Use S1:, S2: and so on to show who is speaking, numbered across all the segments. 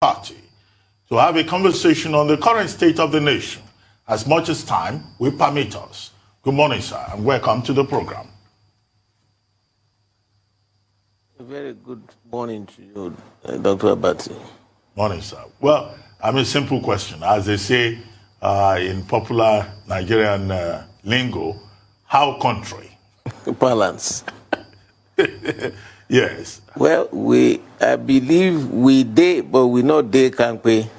S1: Party to have a conversation on the current state of the nation as much as time will permit us. Good morning, sir, and welcome to the program.
S2: A very good morning to you, Dr. Abati.
S1: Morning, sir. Well, I mean, simple question. As they say in popular Nigerian lingo, how country?
S2: Balance.
S1: Yes.
S2: Well, I believe we dey, but we not dey can't pay.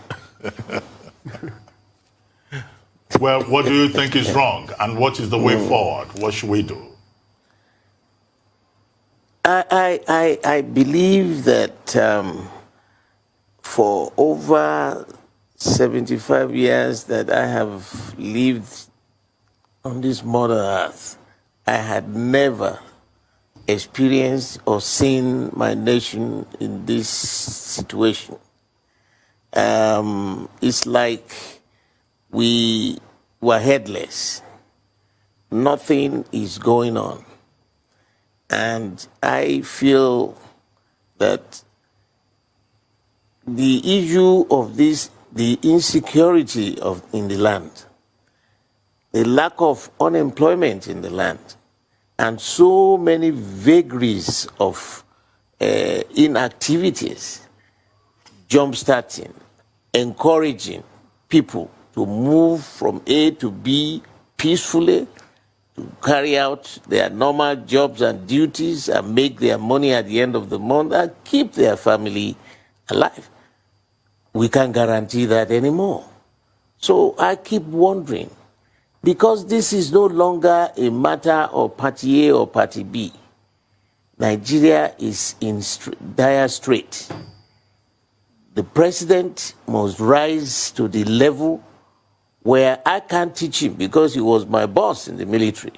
S1: Well, what do you think is wrong, and what is the way forward? What should we do?
S2: I believe that for over 75 years that I have lived on this Mother Earth, I had never experienced or seen my nation in this situation. It's like we were headless. Nothing is going on. And I feel that the issue of this, the insecurity in the land, the lack of unemployment in the land, and so many vagaries of inactivities, jumpstarting, encouraging people to move from A to B peacefully, to carry out their normal jobs and duties and make their money at the end of the month and keep their family alive. We can't guarantee that anymore. So I keep wondering, because this is no longer a matter of party A or party B. Nigeria is in dire strait. The president must rise to the level where I can't teach him because he was my boss in the military.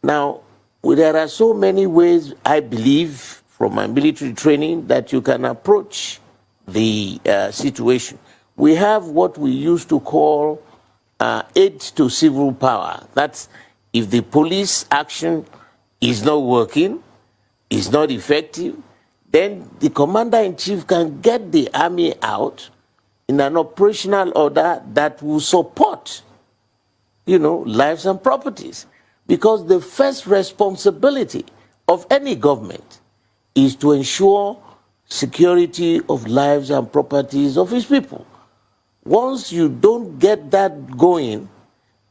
S2: Now, there are so many ways, I believe, from my military training that you can approach the situation. We have what we used to call aid to civil power. That's if the police action is not working, is not effective, then the commander-in-chief can get the army out in an operational order that will support, lives and properties. Because the first responsibility of any government is to ensure security of lives and properties of its people. Once you don't get that going,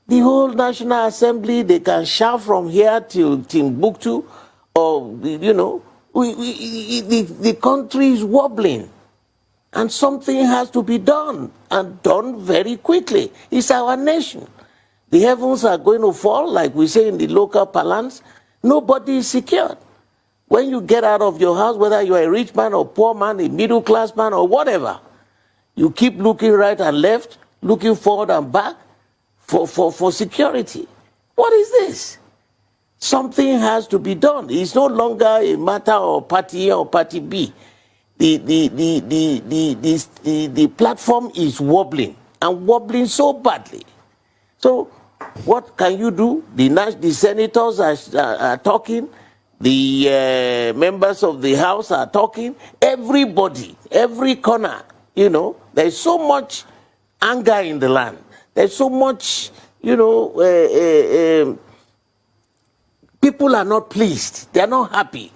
S2: the whole National Assembly, they can shout from here till Timbuktu, or, the country is wobbling. And something has to be done, and done very quickly. It's our nation. The heavens are going to fall, like we say in the local parlance. Nobody is secured. When you get out of your house, whether you're a rich man or poor man, a middle class man or whatever, you keep looking right and left, looking forward and back for security. What is this? Something has to be done. It's no longer a matter of party A or party B. The platform is wobbling, and wobbling so badly. So what can you do? The senators are talking, the members of the House are talking, everybody, every corner, there's so much anger in the land. There's so much, people are not pleased. They're not happy.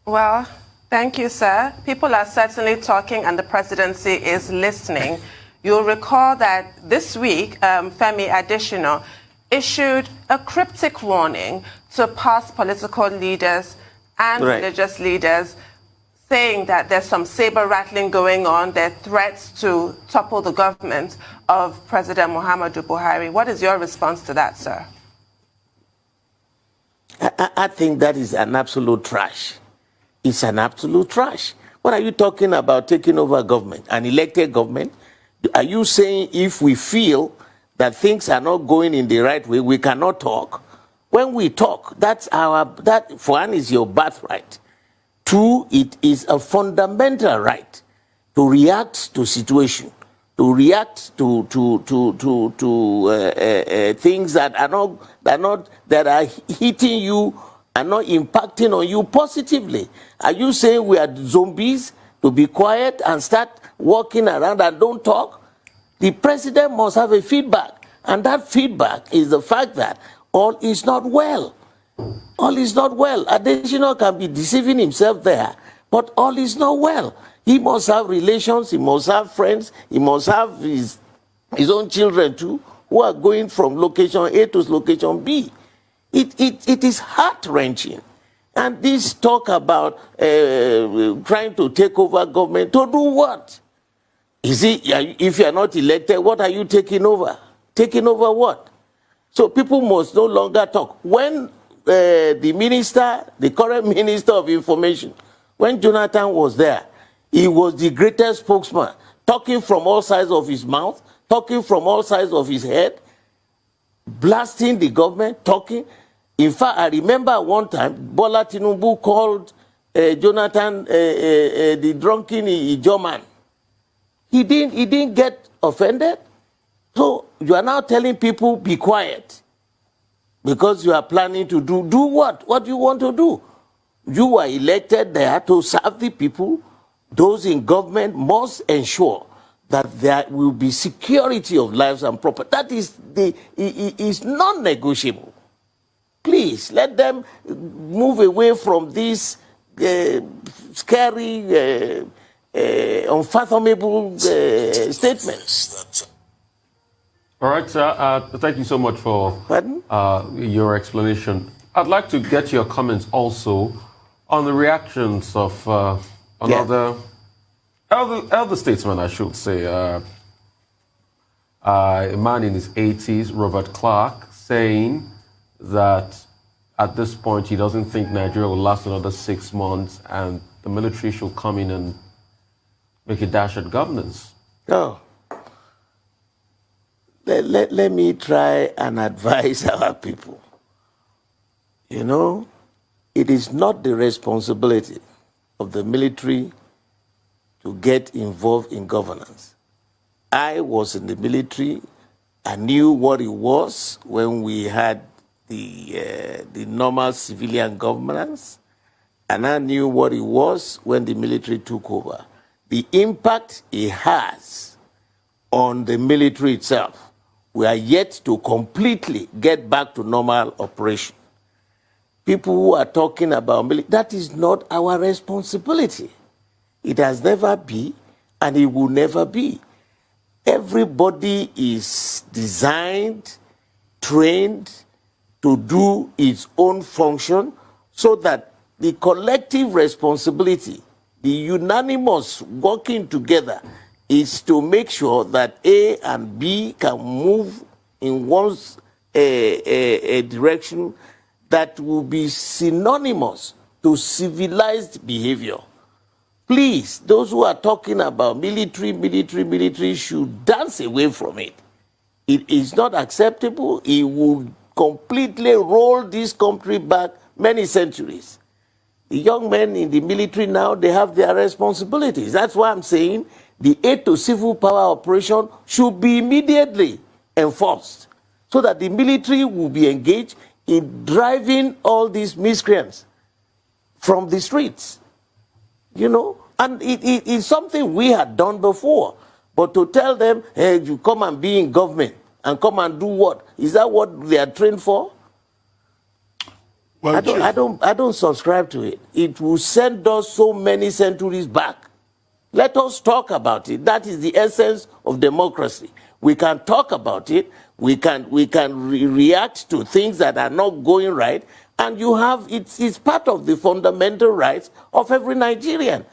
S3: Well, thank you, sir. People are certainly talking, and the presidency is listening. You'll recall that this week, Femi Adesina issued a cryptic warning to past political leaders and religious leaders, saying that there's some saber rattling going on, there are threats to topple the government of President Muhammadu Buhari. What is your response to that, sir?
S2: I think that is an absolute trash. It's an absolute trash. What are you talking about taking over government, an elected government? Are you saying if we feel that things are not going in the right way, we cannot talk? When we talk, that for one is your birthright. Two, it is a fundamental right to react to situation, to react to things that are hitting you and not impacting on you positively. Are you saying we are zombies to be quiet and start walking around and don't talk? The president must have a feedback. And that feedback is the fact that all is not well. All is not well. Additional can be deceiving himself there, but all is not well. He must have relations, he must have friends, he must have his own children too, who are going from location A to location B. It is heart-wrenching. And this talk about trying to take over government, to do what? You see, if you are not elected, what are you taking over? Taking over what? So people must no longer talk. When the current Minister of Information, when Jonathan was there, he was the greatest spokesman, talking from all sides of his mouth, talking from all sides of his head, blasting the government, talking. In fact, I remember one time, Bola Tinubu called Jonathan the drunken Ijoman. He didn't get offended. So you are now telling people, be quiet. Because you are planning to do what? What do you want to do? You were elected there to serve the people. Those in government must ensure that there will be security of lives and property. That is non-negotiable. Please, let them move away from this scary, unfathomable statements.
S4: All right, sir. Thank you so much for your explanation. I'd like to get your comments also on the reactions of another elder statesman, I should say, a man in his 80s, Robert Clark, saying that at this point he doesn't think Nigeria will last another 6 months and the military should come in and make a dash at governance.
S2: No. Let me try and advise our people. You know, it is not the responsibility of the military to get involved in governance. I was in the military. I knew what it was when we had the normal civilian governance, and I knew what it was when the military took over. The impact it has on the military itself, we are yet to completely get back to normal operation. People who are talking about military, that is not our responsibility. It has never been, and it will never be. Everybody is designed, trained to do its own function so that the collective responsibility, the unanimous working together, is to make sure that A and B can move in one's direction that will be synonymous to civilized behavior. Please, those who are talking about military should dance away from it. It is not acceptable. It will completely roll this country back many centuries. The young men in the military now, they have their responsibilities. That's why I'm saying the aid to civil power operation should be immediately enforced so that the military will be engaged in driving all these miscreants from the streets. You know, and it's something we had done before. But to tell them, hey, you come and be in government and come and do what? Is that what they are trained for? Well, I don't subscribe to it. It will send us so many centuries back. Let us talk about it. That is the essence of democracy. We can talk about it. We can react to things that are not going right. And you have, it's part of the fundamental rights of every Nigerian.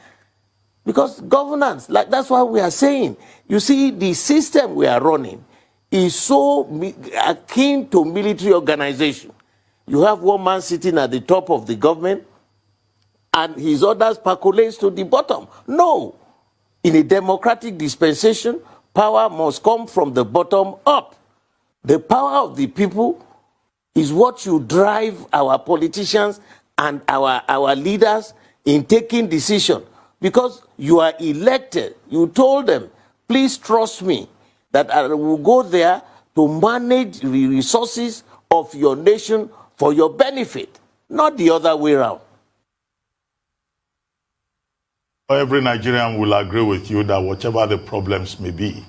S2: Because governance, like that's what we are saying. You see, the system we are running is so akin to military organization. You have one man sitting at the top of the government and his orders percolate to the bottom. No. In a democratic dispensation, power must come from the bottom up. The power of the people is what should drive our politicians and our leaders in taking decisions. Because you are elected, you told them, please trust me, that I will go there to manage the resources of your nation for your benefit, not the other way around.
S1: every Nigerian will agree with you that whatever the problems may be,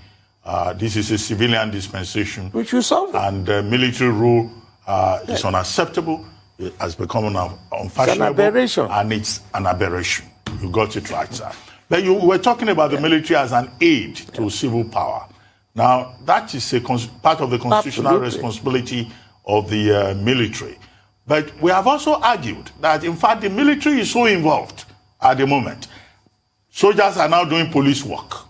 S1: this is a civilian dispensation.
S2: Which will solve it.
S1: And military rule is unacceptable. It has become unfashionable.
S2: It's an aberration.
S1: And it's an aberration. You got it right, sir. But you were talking about the military as an aid to civil power. Now, that is a part of the constitutional responsibility of the military. But we have also argued that, in fact, the military is so involved at the moment. Soldiers are now doing police work.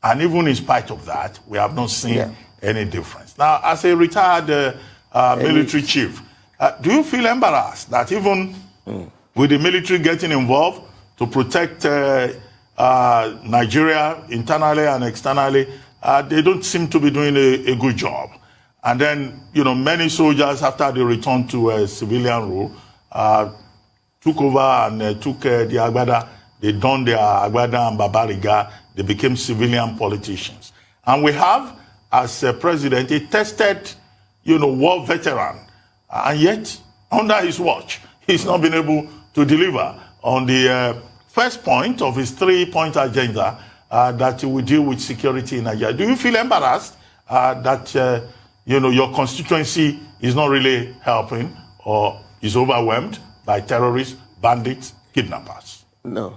S1: And even in spite of that, we have not seen any difference. Now, as a retired military chief, do you feel embarrassed that even with the military getting involved to protect Nigeria internally and externally, they don't seem to be doing a good job? And then, many soldiers, after they returned to civilian rule, took over and took the Agbada. They donned their Agbada and Babariga. They became civilian politicians. And we have, as president, a tested, war veteran. And yet, under his watch, he's not been able to deliver on the first point of his 3-point agenda that will deal with security in Nigeria. Do you feel embarrassed that your constituency is not really helping or is overwhelmed by terrorists, bandits, kidnappers?
S2: No.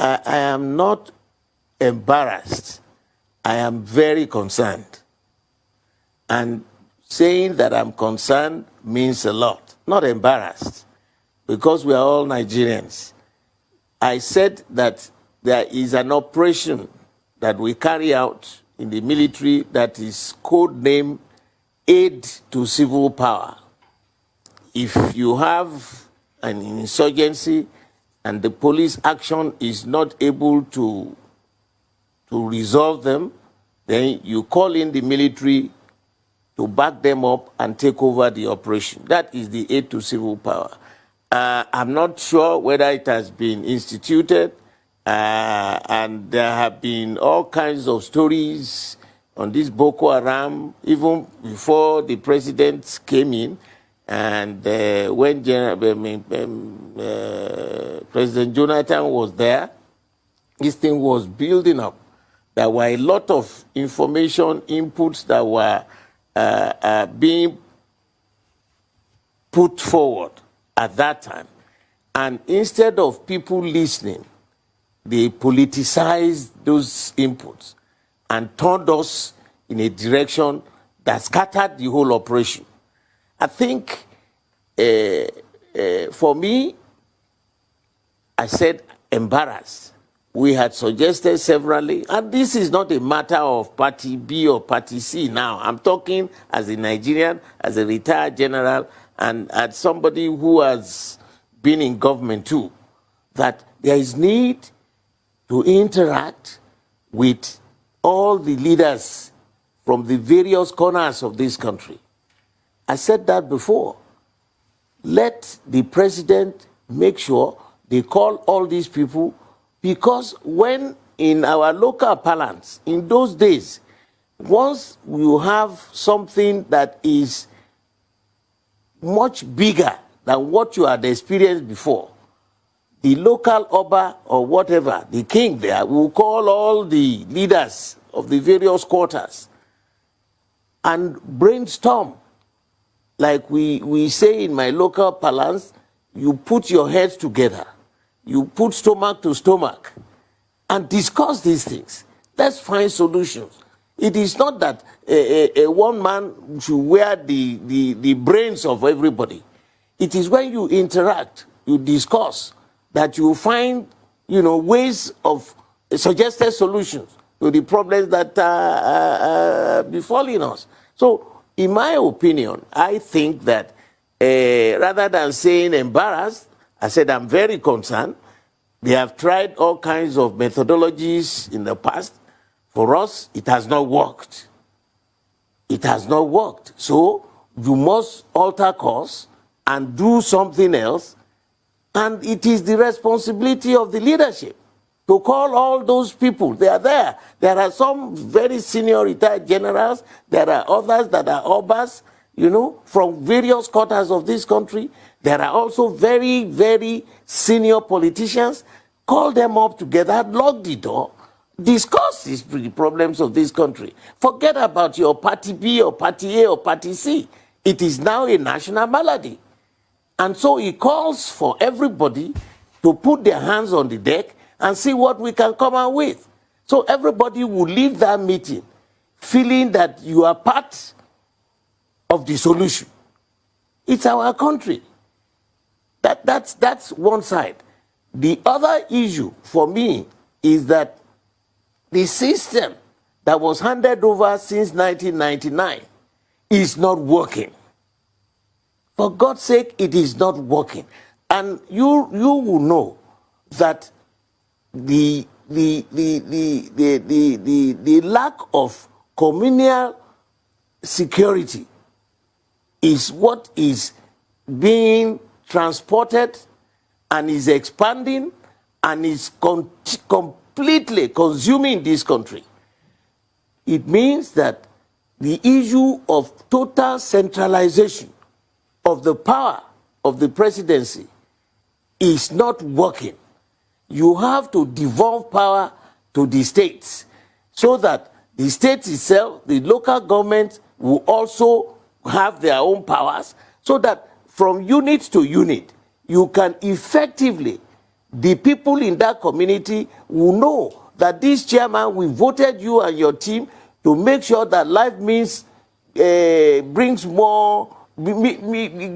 S2: I am not embarrassed. I am very concerned. And saying that I'm concerned means a lot. Not embarrassed, because we are all Nigerians. I said that there is an operation that we carry out in the military that is codenamed Aid to Civil Power. If you have an insurgency and the police action is not able to resolve them, then you call in the military to back them up and take over the operation. That is the aid to civil power. I'm not sure whether it has been instituted, and there have been all kinds of stories on this Boko Haram, even before the president came in, and when President Jonathan was there, this thing was building up. There were a lot of information inputs that were being put forward at that time. And instead of people listening, they politicized those inputs and turned us in a direction that scattered the whole operation. I think, for me, I said embarrassed. We had suggested severally, and this is not a matter of party B or party C now. I'm talking as a Nigerian, as a retired general, and as somebody who has been in government too, that there is need to interact with all the leaders from the various corners of this country. I said that before. Let the president make sure they call all these people, because when in our local parlance, in those days, once you have something that is much bigger than what you had experienced before, the local Oba or whatever, the king there, will call all the leaders of the various quarters and brainstorm. Like we say in my local parlance, you put your heads together, you put stomach to stomach, and discuss these things. Let's find solutions. It is not that a one man should wear the brains of everybody. It is when you interact, you discuss, that you find, ways of suggested solutions to the problems that are befalling us. So, in my opinion, I think that rather than saying embarrassed, I said I'm very concerned. They have tried all kinds of methodologies in the past. For us, it has not worked. It has not worked. So you must alter course and do something else. And it is the responsibility of the leadership to call all those people. They are there. There are some very senior retired generals. There are others that are obas. you know, from various quarters of this country. There are also very, very senior politicians. Call them up together, lock the door, discuss the problems of this country. Forget about your party B or party A or party C. It is now a national malady. And so he calls for everybody to put their hands on the deck and see what we can come out with. So everybody will leave that meeting feeling that you are part of the solution. It's our country. That's one side. The other issue for me is that the system that was handed over since 1999 is not working. For God's sake, it is not working. And you will know that the lack of communal security is what is being transported and is expanding and is completely consuming this country. It means that the issue of total centralization of the power of the presidency is not working. You have to devolve power to the states so that the state itself, the local government, will also have their own powers, so that from unit to unit, you can effectively, the people in that community will know that this chairman, we voted you and your team to make sure that life means brings more,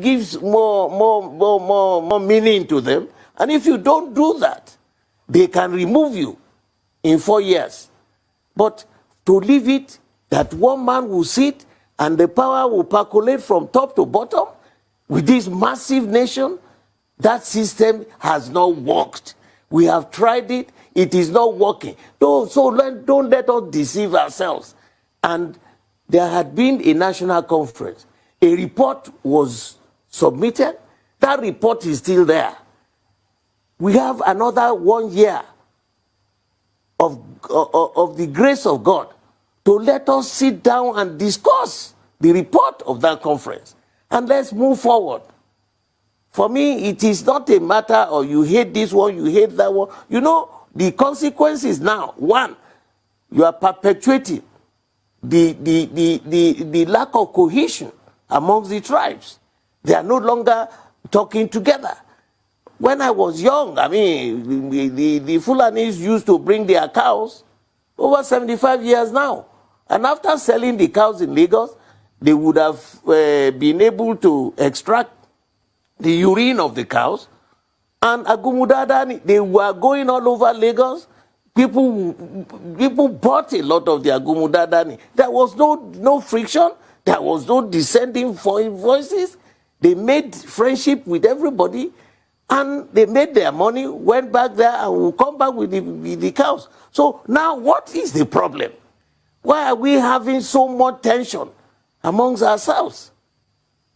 S2: gives more meaning to them. And if you don't do that, they can remove you in 4 years. But to leave it that one man will sit and the power will percolate from top to bottom with this massive nation, that system has not worked. We have tried it. It is not working. Don't let us deceive ourselves. And there had been a national conference. A report was submitted. That report is still there. We have another 1 year of the grace of God to let us sit down and discuss the report of that conference. And let's move forward. For me, it is not a matter of you hate this one, you hate that one. You know, the consequences now, one, you are perpetuating the lack of cohesion amongst the tribes. They are no longer talking together. When I was young, I mean, the Fulanis used to bring their cows over 75 years now. And after selling the cows in Lagos, they would have been able to extract the urine of the cows. And Agumudadani, they were going all over Lagos. People bought a lot of the Agumudadani. There was no friction. There was no descending voices. They made friendship with everybody. And they made their money, went back there, and will come back with the cows. So now what is the problem? Why are we having so much tension amongst ourselves?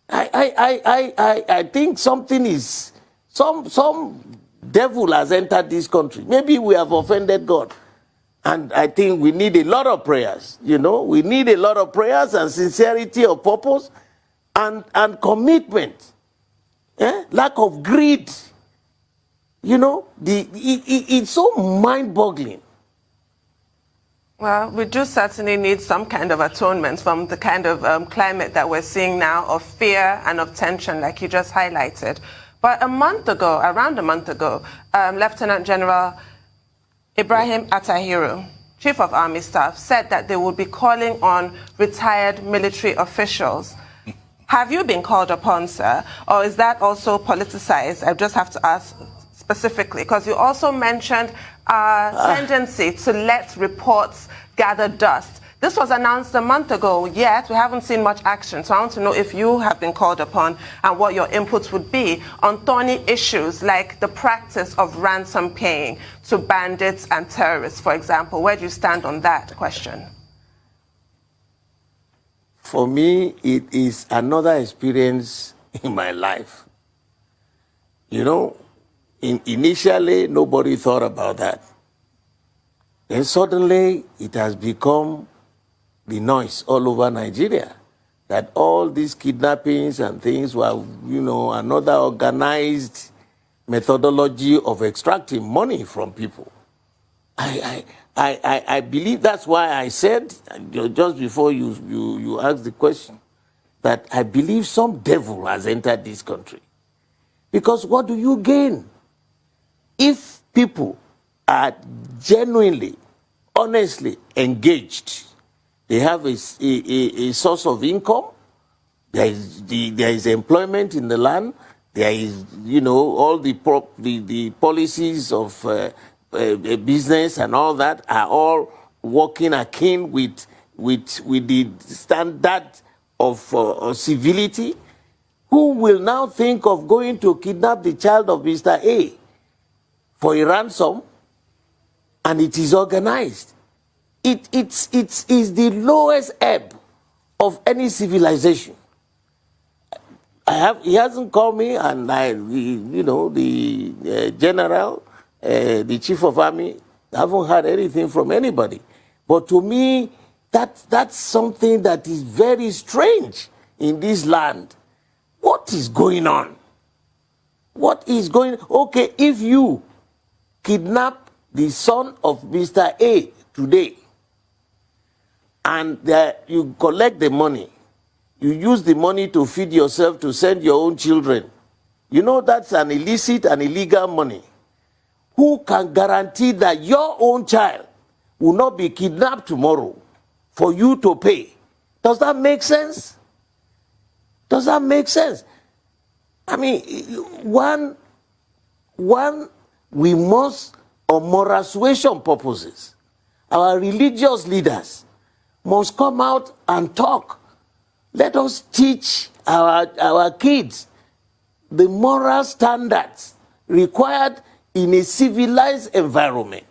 S2: I think something is, some devil has entered this country. Maybe we have offended God. And I think we need a lot of prayers, you know. We need a lot of prayers and sincerity of purpose and commitment. Lack of greed. You know, it's so mind-boggling.
S3: Well, we do certainly need some kind of atonement from the kind of climate that we're seeing now of fear and of tension, like you just highlighted. But around a month ago, Lieutenant General Ibrahim Atahiru, Chief of Army Staff, said that they would be calling on retired military officials. Have you been called upon, sir? Or is that also politicized? I just have to ask specifically, because you also mentioned a tendency to let reports gather dust. This was announced a month ago, yet we haven't seen much action. So I want to know if you have been called upon and what your inputs would be on thorny issues like the practice of ransom paying to bandits and terrorists, for example. Where do you stand on that question?
S2: For me, it is another experience in my life. You know, initially, nobody thought about that. Then suddenly, it has become the noise all over Nigeria. that all these kidnappings and things were, you know, another organized methodology of extracting money from people. I believe that's why I said, just before you asked the question, that I believe some devil has entered this country. Because what do you gain? If people are genuinely, honestly engaged, they have a source of income, there is employment in the land, there is, you know, all the policies of business and all that are all working akin with the standard of civility. Who will now think of going to kidnap the child of Mr. A for a ransom, and it is organized? It is the lowest ebb of any civilization. He hasn't called me, and you know, the general, the chief of army, I haven't heard anything from anybody. But to me, that's something that is very strange in this land. What is going on? What is going on? Okay, if you kidnap the son of Mr. A today, and you collect the money, you use the money to feed yourself, to send your own children, you know that's an illicit and illegal money. Who can guarantee that your own child will not be kidnapped tomorrow for you to pay? Does that make sense? Does that make sense? I mean, one, we must, on moral suasion purposes, our religious leaders must come out and talk. Let us teach our kids the moral standards required in a civilized environment.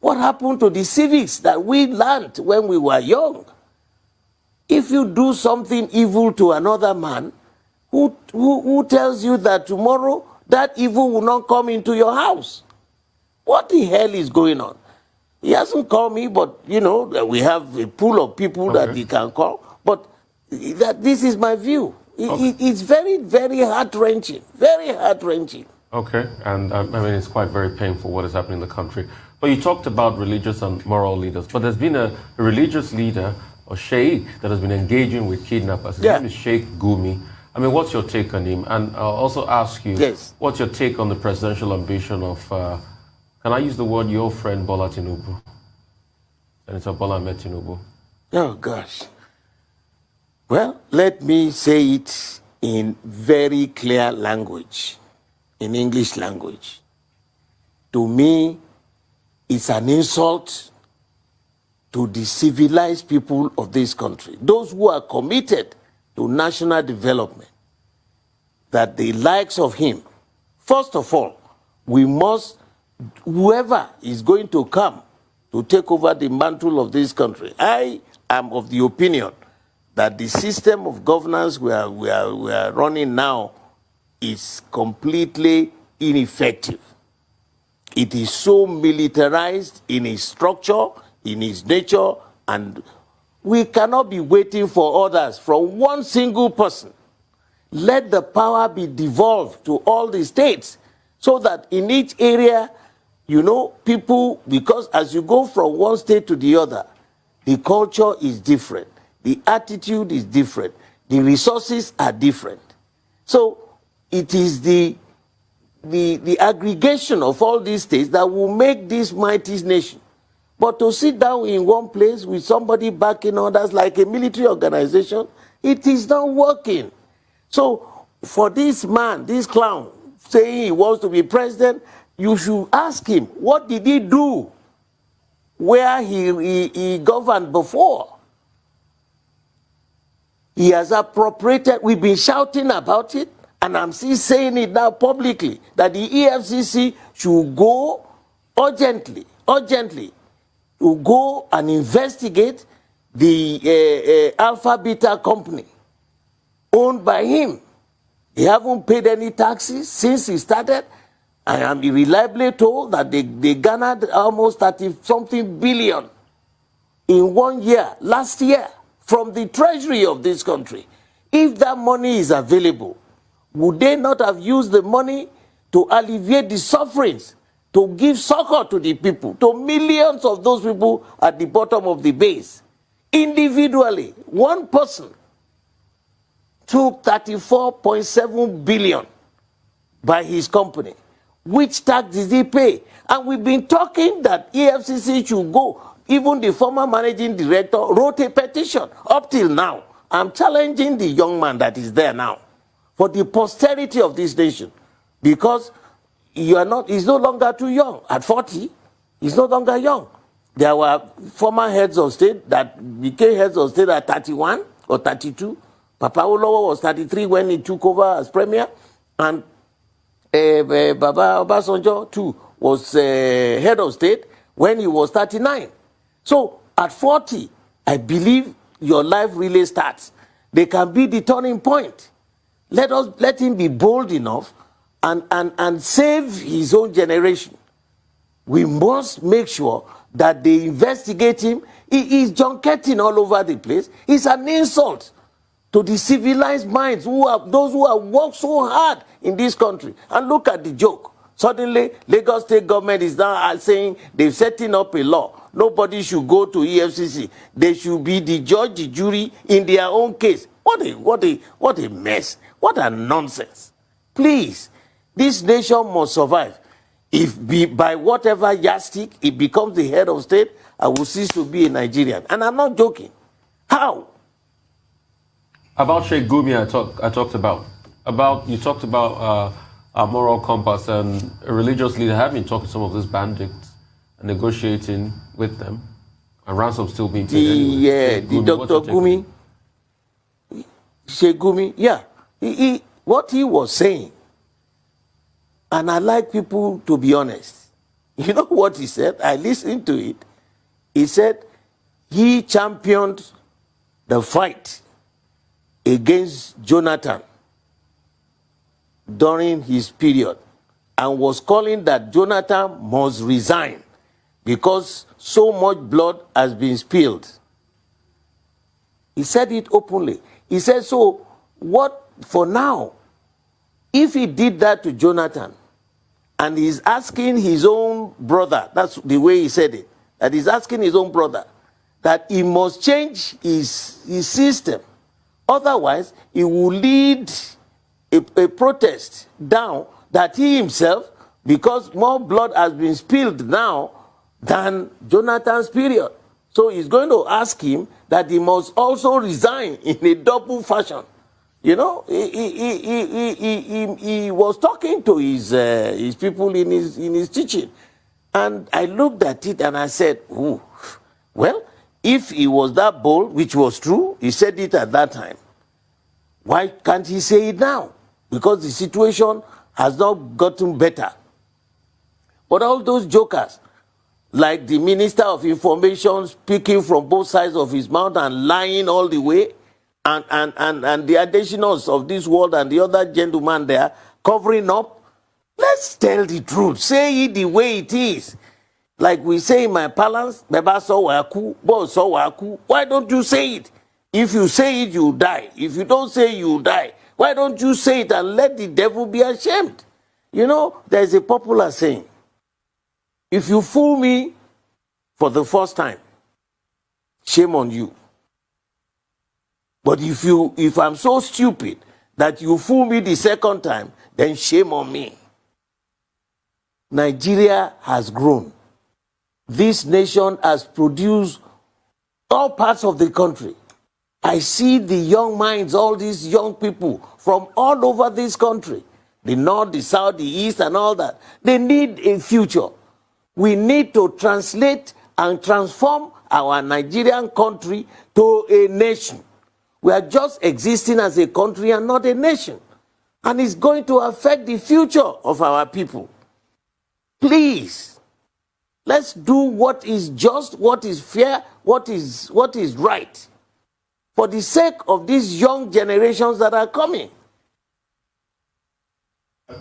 S2: What happened to the civics that we learned when we were young? If you do something evil to another man, who tells you that tomorrow that evil will not come into your house? What the hell is going on? He hasn't called me, but, you know, we have a pool of people that he can call. But this is my view. It's very, very heart-wrenching. Very heart-wrenching.
S4: Okay, and I mean, it's quite very painful what is happening in the country. But you talked about religious and moral leaders. But there's been a religious leader, or sheikh, that has been engaging with kidnappers. His name is Sheikh Gumi. I mean, what's your take on him? And I'll also ask you, what's your take on the presidential ambition of, can I use the word, your friend Bola Tinubu? Senator Bola Ahmed Tinubu.
S2: Oh, gosh. Well, let me say it in very clear language, in English language. To me, it's an insult to the civilized people of this country, those who are committed to national development, that the likes of him, first of all, we must, whoever is going to come to take over the mantle of this country, I am of the opinion that the system of governance we are running now is completely ineffective. It is so militarized in its structure, in its nature, and we cannot be waiting for others from one single person. Let the power be devolved to all the states so that in each area, you know, people, because as you go from one state to the other, the culture is different, the attitude is different, the resources are different. So it is the aggregation of all these states that will make this mighty nation. But to sit down in one place with somebody backing others like a military organization, it is not working. So for this man, this clown, saying he wants to be president, you should ask him, what did he do where he governed before? He has appropriated, we've been shouting about it, and I'm still saying it now publicly, that the EFCC should go urgently, to go and investigate the Alpha Beta company owned by him. They haven't paid any taxes since he started. I am reliably told that they garnered almost 30-something billion in 1 year, last year, from the treasury of this country. If that money is available, would they not have used the money to alleviate the sufferings, to give succor to the people, to millions of those people at the bottom of the base? Individually, one person took 34.7 billion by his company. Which tax did he pay? And we've been talking that EFCC should go. Even the former managing director wrote a petition. Up till now, I'm challenging the young man that is there now for the posterity of this nation, because he's no longer too young. At 40, he's no longer young. There were former heads of state that became heads of state at 31 or 32. Papa Olowo was 33 when he took over as premier, and Baba Obasanjo too was head of state when he was 39. So at 40, I believe your life really starts. They can be the turning point. Let him be bold enough and save his own generation. We must make sure that they investigate him. He is junketing all over the place. It's an insult to the civilized minds, those who have worked so hard in this country. And look at the joke. Suddenly, Lagos State government is now saying they're setting up a law. Nobody should go to EFCC. They should be the judge, the jury in their own case. What a mess. What a nonsense. Please, this nation must survive. If by whatever yardstick it becomes the head of state, I will cease to be a Nigerian. And I'm not joking. How?
S4: About Sheikh Gumi, I talked about. You talked about a moral compass, and a religious leader have been talking to some of these bandits and negotiating with them, and ransom still being paid anyway.
S2: Yeah, the Dr. Gumi, Sheikh Gumi, yeah. What he was saying, and I like people to be honest. You know what he said? I listened to it. He said he championed the fight against Jonathan during his period and was calling that Jonathan must resign because so much blood has been spilled. He said it openly. He said, so what for now, if he did that to Jonathan and he's asking his own brother, that's the way he said it, that he's asking his own brother that he must change his system. Otherwise, he will lead a protest down that he himself, because more blood has been spilled now than Jonathan's period. So he's going to ask him that he must also resign in a double fashion. You know, he was talking to his people in his teaching. And I looked at it and I said, ooh, well, if he was that bold, which was true, he said it at that time, why can't he say it now? Because the situation has not gotten better. But all those jokers, like the Minister of Information speaking from both sides of his mouth and lying all the way, and the additionals of this world and the other gentleman there covering up, let's tell the truth. Say it the way it is. Like we say in my palace, why don't you say it? If you say it, you die. If you don't say it, you die. Why don't you say it and let the devil be ashamed? You know, there's a popular saying, if you fool me for the first time, shame on you. But if I'm so stupid that you fool me the second time, then shame on me. Nigeria has grown. This nation has produced all parts of the country. I see the young minds, all these young people from all over this country, the north, the south, the east, and all that. They need a future. We need to translate and transform our Nigerian country to a nation. We are just existing as a country and not a nation. And it's going to affect the future of our people. Please, let's do what is just, what is fair, what is right, for the sake of these young generations that are coming.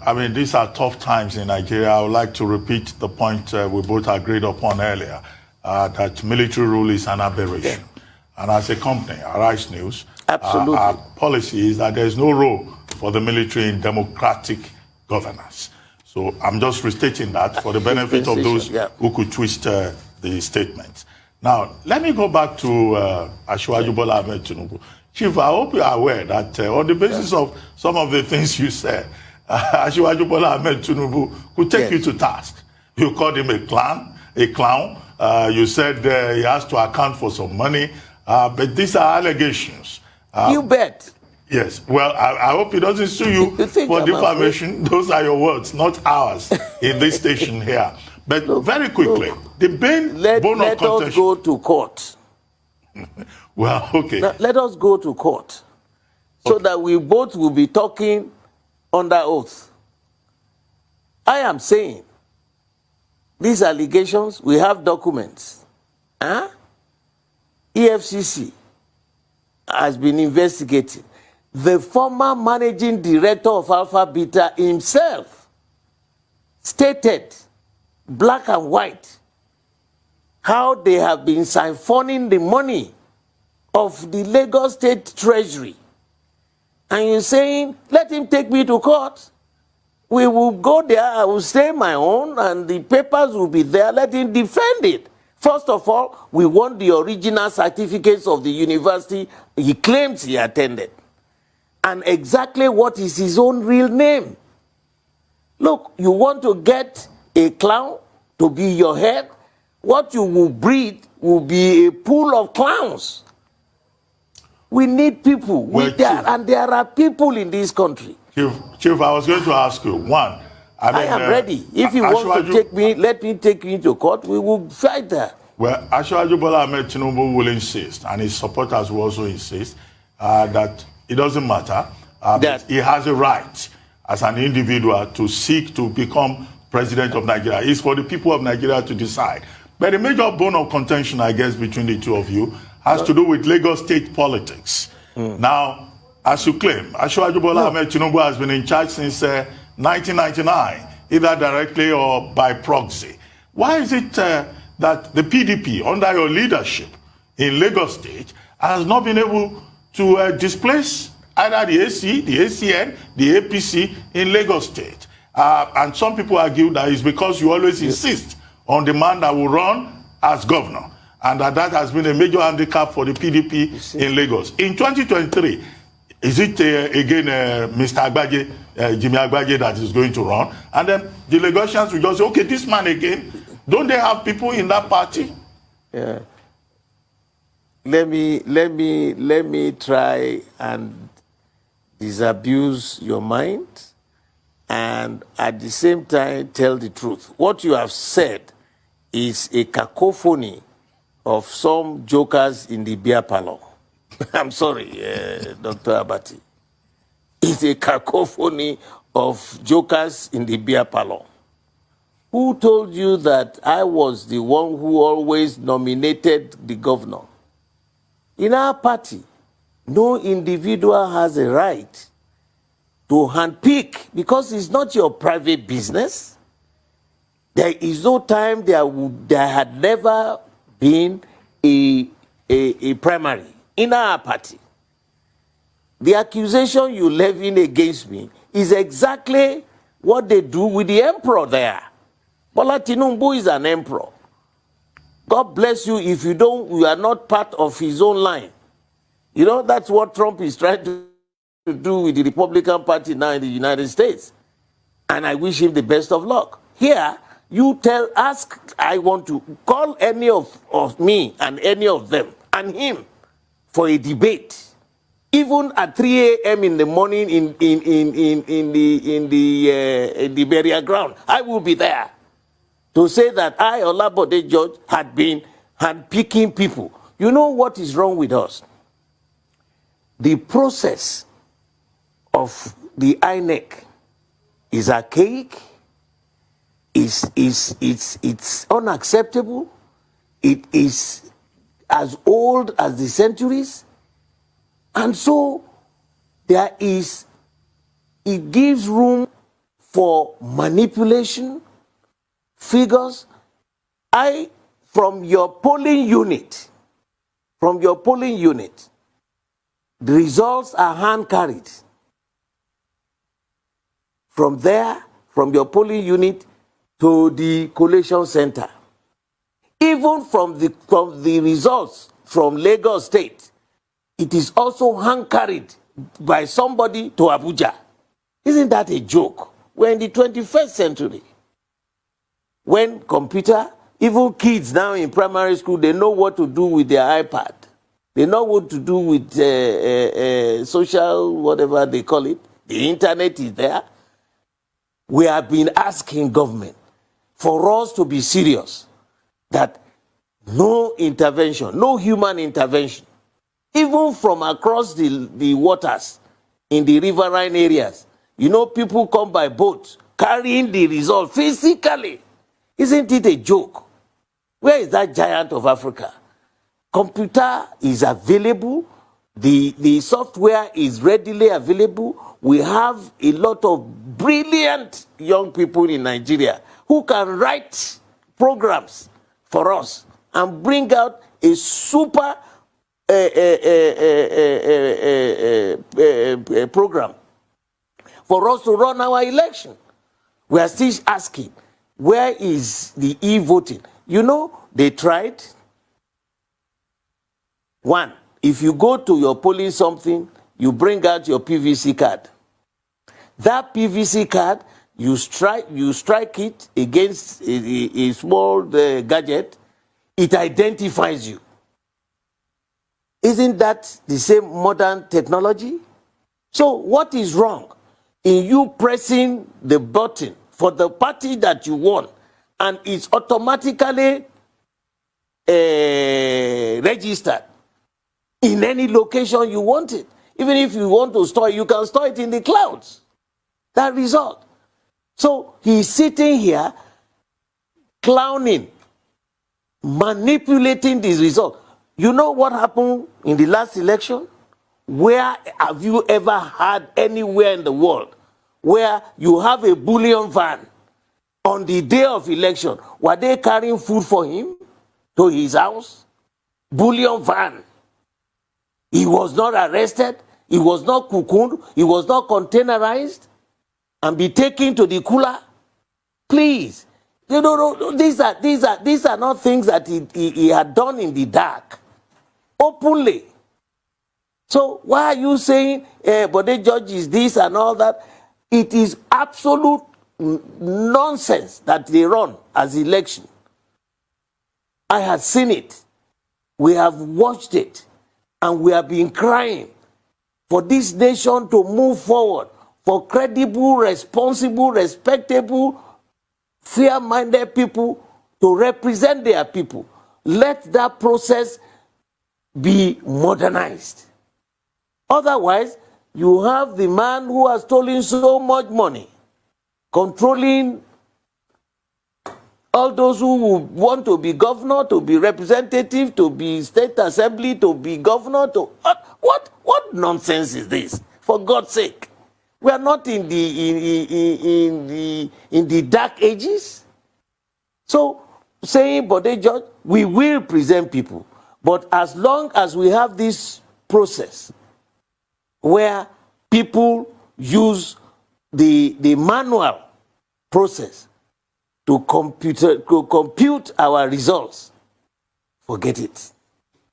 S1: I mean, these are tough times in Nigeria. I would like to repeat the point we both agreed upon earlier, that military rule is an aberration. and as a company, Arise News,
S2: Absolutely.
S1: our policy is that there's no role for the military in democratic governance. So I'm just restating that for the benefit of those who could twist the statements. Now, let me go back to Asiwaju Bola Ahmed Tinubu. Chief, I hope you are aware that on the basis of some of the things you said, Asiwaju Bola Ahmed Tinubu could take you to task. You called him a clown. You said he has to account for some money. But these are allegations.
S2: You bet.
S1: Yes. Well, I hope he doesn't sue you for defamation. Those are your words, not ours, in this station here. But very quickly, the bone of contention.
S2: Let us go to court.
S1: Well, okay.
S2: Now, let us go to court so that we both will be talking under oath. I am saying these allegations, we have documents. EFCC has been investigating. The former managing director of Alpha Beta himself stated, black and white, how they have been siphoning the money of the Lagos State Treasury. And you're saying, let him take me to court. We will go there, I will say my own, and the papers will be there. Let him defend it. First of all, we want the original certificates of the university he claims he attended. And exactly what is his own real name. Look, you want to get a clown to be your head? What you will breed will be a pool of clowns. We need people. And there are people in this country.
S1: Chief, I was going to ask you, one,
S2: I am ready. If you want to take me, let me take you to court. We will fight that.
S1: Well, Asiwaju Bola Ahmed Tinubu will insist, and his supporters will also insist, that it doesn't matter. That he has a right as an individual to seek to become president of Nigeria. It's for the people of Nigeria to decide. But the major bone of contention, I guess, between the two of you has to do with Lagos state politics. Now, as you claim, Asiwaju Bola Ahmed Tinubu has been in charge since 1999, either directly or by proxy. Why is it that the PDP, under your leadership in Lagos State, has not been able to displace either the AC, the ACN, the APC in Lagos State? And some people argue that it's because you always insist on the man that will run as governor, and that has been a major handicap for the PDP in Lagos. In 2023, is it again Mr. Agbaje, Jimmy Agbaje, that is going to run? And then the Lagosians will just say, okay, this man again. Don't they have people in that party?
S2: Yeah. Let me try and disabuse your mind and at the same time tell the truth. What you have said is a cacophony of some jokers in the beer parlor. I'm sorry, Dr. Abati. It's a cacophony of jokers in the beer parlor. Who told you that I was the one who always nominated the governor? In our party, no individual has a right to handpick because it's not your private business. There is no time there had never been a primary in our party. The accusation you levying against me is exactly what they do with the emperor there. Bola Tinubu is an emperor. God bless you if you are not part of his own line. You know, that's what Trump is trying to do with the Republican Party now in the United States. And I wish him the best of luck. Here, you I want to call any of me and any of them and him for a debate. Even at 3 a.m. in the morning in the burial ground, I will be there to say that I, Olabode George, had been handpicking people. You know what is wrong with us? The process of the INEC is archaic, it's unacceptable, it is as old as the centuries, and so it gives room for manipulation, figures. From your polling unit, from your polling unit, the results are hand-carried. From there, from your polling unit to the collation center. Even from the results from Lagos State, it is also hand-carried by somebody to Abuja. Isn't that a joke? We're in the 21st century. When computer, even kids now in primary school, they know what to do with their iPad. They know what to do with social, whatever they call it. The internet is there. We have been asking government for us to be serious, that no intervention, no human intervention, even from across the waters in the riverine areas. You know, people come by boat carrying the result physically. Isn't it a joke? Where is that giant of Africa? Computer is available. The software is readily available. We have a lot of brilliant young people in Nigeria who can write programs for us and bring out a super program for us to run our election. We are still asking, where is the e-voting? You know, they tried. One, if you go to your polling something, you bring out your PVC card. That PVC card, you strike it against a small gadget, it identifies you. Isn't that the same modern technology? So what is wrong in you pressing the button for the party that you want and it's automatically registered in any location you want it? Even if you want to store it, you can store it in the clouds. That result. So he's sitting here clowning, manipulating this result. You know what happened in the last election? Where have you ever had anywhere in the world where you have a bullion van on the day of election? Were they carrying food for him to his house? Bullion van. He was not arrested. He was not cocooned. He was not containerized and be taken to the cooler. Please. You know, these are not things that he had done in the dark. Openly. So why are you saying, but the judge is this and all that? It is absolute nonsense that they run as election. I have seen it. We have watched it. And we have been crying for this nation to move forward, for credible, responsible, respectable, fair-minded people to represent their people. Let that process be modernized. Otherwise, you have the man who has stolen so much money, controlling all those who want to be governor, to be representative, to be state assembly, to be governor, to what nonsense is this? For God's sake, we are not in the dark ages. So saying, but they judge, we will present people, but as long as we have this process where people use the manual process to compute our results, forget it.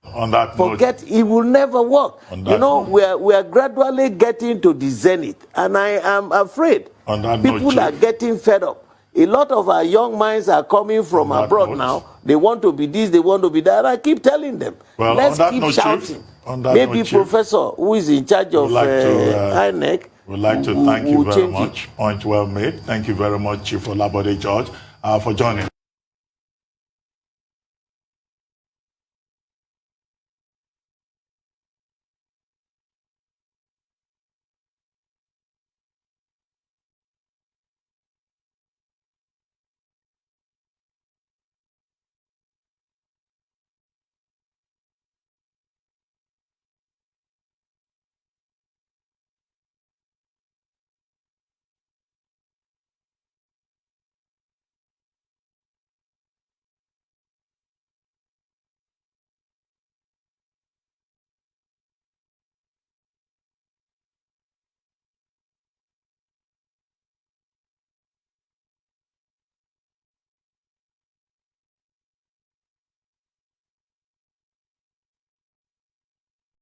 S1: On that
S2: forget note, it will never work. You know, we are gradually getting to the zenith, and I am afraid people are getting fed up. A lot of our young minds are coming from abroad now. They want to be this, they want to be that. I keep telling them,
S1: well,
S2: let's keep shouting. Maybe Professor, who is in charge of INEC,
S1: we'd like to thank you very much. Point well made. Thank you very much, Chief Olabode George, for joining us.